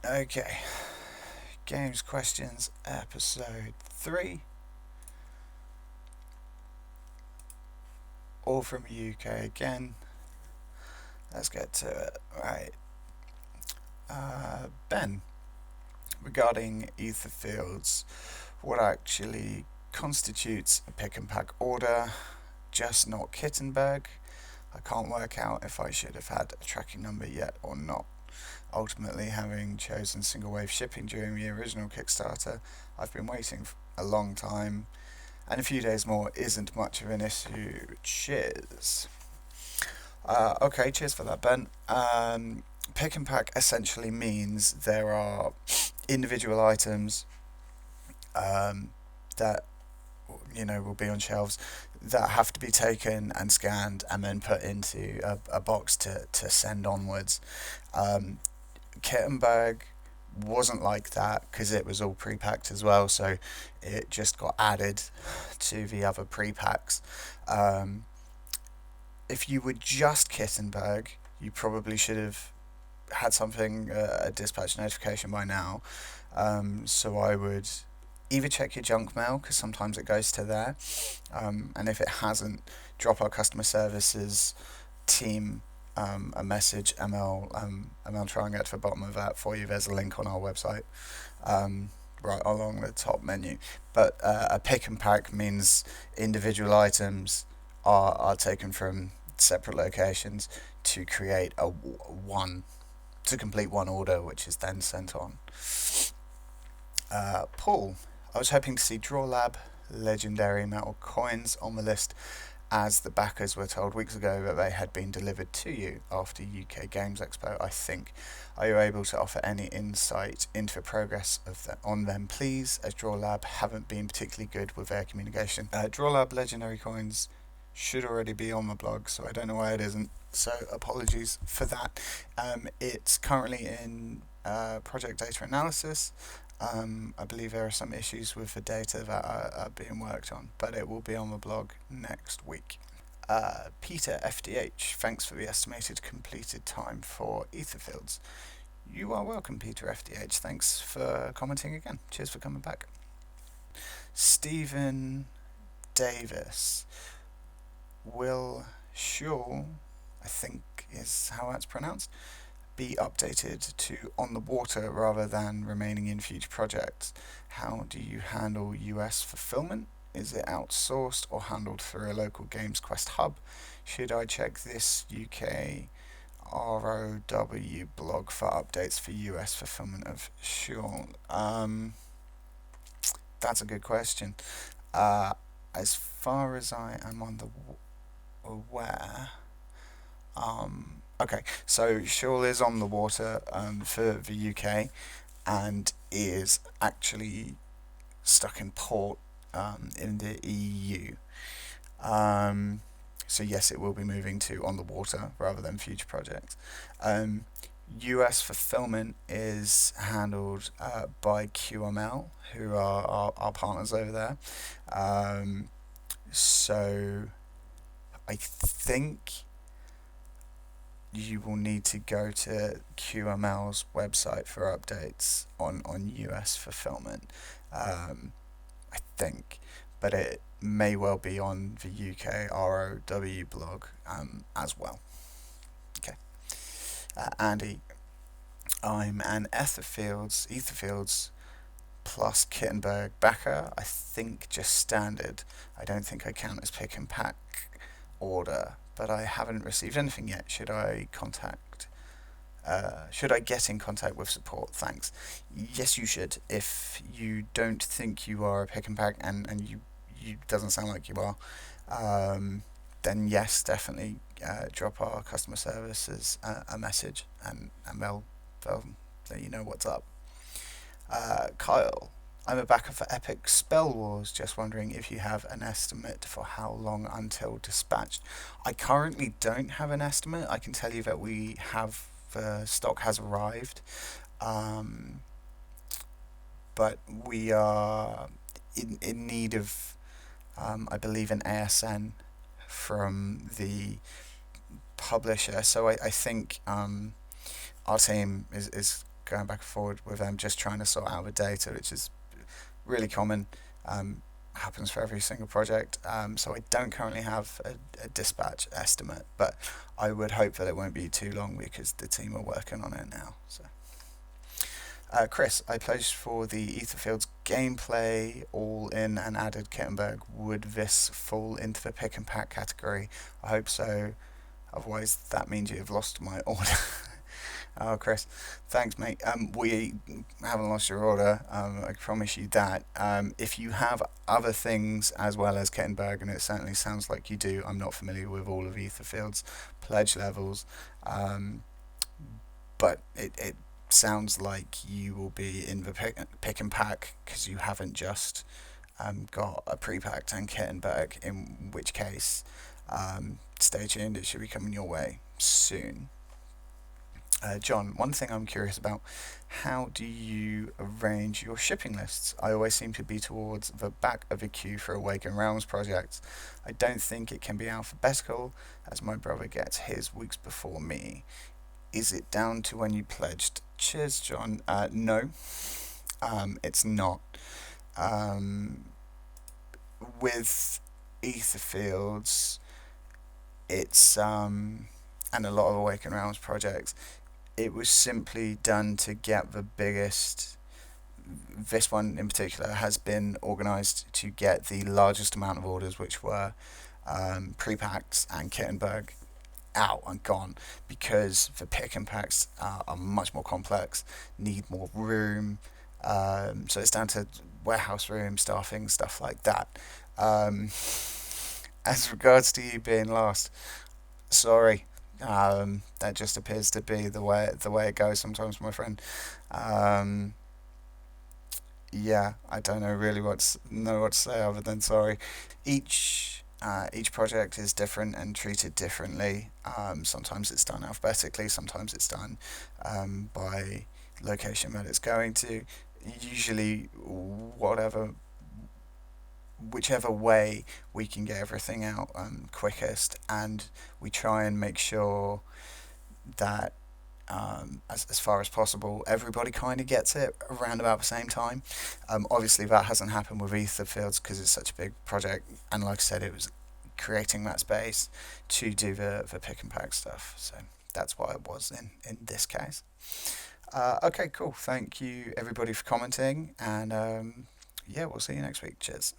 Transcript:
Okay, Games Questions Episode 3, all from UK again. Let's get to it. Right. Ben, regarding ether fields, what actually constitutes a pick and pack order? Just not Kittenberg. I can't work out if I should have had a tracking number yet or not. Ultimately, having chosen single wave shipping during the original Kickstarter, I've been waiting a long time, and a few days more isn't much of an issue. Cheers. Okay, cheers for that, Ben. Pick and pack essentially means there are individual items um, that will be on shelves that have to be taken and scanned and then put into a box to send onwards. Um, Kittenberg wasn't like that because it was all pre-packed as well, so it just got added to the other pre-packs. Um, if you were just Kittenberg, you probably should have had something, a dispatch notification by now. So I would either check your junk mail because sometimes it goes to there, and if it hasn't, drop our customer services team a message, and they'll try and get to the bottom of that for you. There's a link on our website, right along the top menu. But a pick and pack means individual items are taken from separate locations to create to complete one order, which is then sent on. Paul, I was hoping to see Draw Lab legendary metal coins on the list, as the backers were told weeks ago that they had been delivered to you after UK Games Expo, I think. Are you able to offer any insight into the progress on them, please, as Draw Lab haven't been particularly good with their communication? Draw Lab legendary coins should already be on the blog, so I don't know why it isn't. So apologies for that. It's currently in project data analysis. I believe there are some issues with the data that are being worked on, but it will be on the blog next week. Peter FDH, thanks for the estimated completed time for ether fields. You are welcome, Peter FDH. Thanks for commenting again. Cheers for coming back. Stephen Davis. Will Shaw, I think is how that's pronounced, be updated to on the water rather than remaining in future projects? How do you handle US fulfillment? Is it outsourced or handled through a local GamesQuest hub? Should I check this UK ROW blog for updates for US fulfillment of Sure? That's a good question. Uh, as far as I am aware, okay, so Shawl is on the water for the UK and is actually stuck in port in the EU. Um, so yes, it will be moving to on the water rather than future projects. US fulfillment is handled by QML, who are our partners over there. So I think you will need to go to QML's website for updates on US fulfillment. I think, but it may well be on the UK ROW blog as well. Okay. Andy, I'm an Etherfields plus Kittenberg backer. I think just standard. I don't think I count as pick and pack order, but I haven't received anything yet. Should I get in contact with support? Thanks. Yes, you should. If you don't think you are a pick and pack, and you doesn't sound like you are, then yes, definitely drop our customer services a message, and they'll let you know what's up. Kyle, I'm a backer for Epic Spell Wars. Just wondering if you have an estimate for how long until dispatched. I currently don't have an estimate. I can tell you that we have stock has arrived, um, but we are in need of, I believe, an ASN from the publisher. So I think our team is going back and forward with them, just trying to sort out the data, which is really common. Happens for every single project. So I don't currently have a dispatch estimate, but I would hope that it won't be too long because the team are working on it now. So. Chris, I pledged for the Etherfields gameplay all in and added Kittenberg. Would this fall into the pick and pack category? I hope so. Otherwise, that means you've lost my order. Oh, Chris, thanks, mate. We haven't lost your order. I promise you that. If you have other things as well as Kittenberg, and it certainly sounds like you do, I'm not familiar with all of Etherfield's pledge levels, but it sounds like you will be in the pick and pack because you haven't just got a pre-packed and Kittenberg, in which case, stay tuned, it should be coming your way soon. John, one thing I'm curious about, how do you arrange your shipping lists? I always seem to be towards the back of the queue for Awaken Realms projects. I don't think it can be alphabetical, as my brother gets his weeks before me. Is it down to when you pledged? Cheers, John. No, it's not. Um, with Etherfields, it's and a lot of Awaken Realms projects, it was simply done to get the biggest. This one in particular has been organised to get the largest amount of orders, which were pre-packs and Kittenberg, out and gone, because the pick and packs are much more complex, need more room. So it's down to warehouse room, staffing, stuff like that. Um, as regards to you being lost, sorry. That just appears to be the way it goes sometimes, my friend. Um, yeah, I don't know really what to say other than sorry. Each project is different and treated differently. Sometimes it's done alphabetically, sometimes it's done by location that it's going to. Usually, whatever whichever way we can get everything out quickest, and we try and make sure that as far as possible, everybody kind of gets it around about the same time. Obviously, that hasn't happened with Etherfields because it's such a big project, and like I said, it was creating that space to do the pick and pack stuff. So that's what it was in this case. Okay, cool. Thank you everybody for commenting, and yeah, we'll see you next week. Cheers.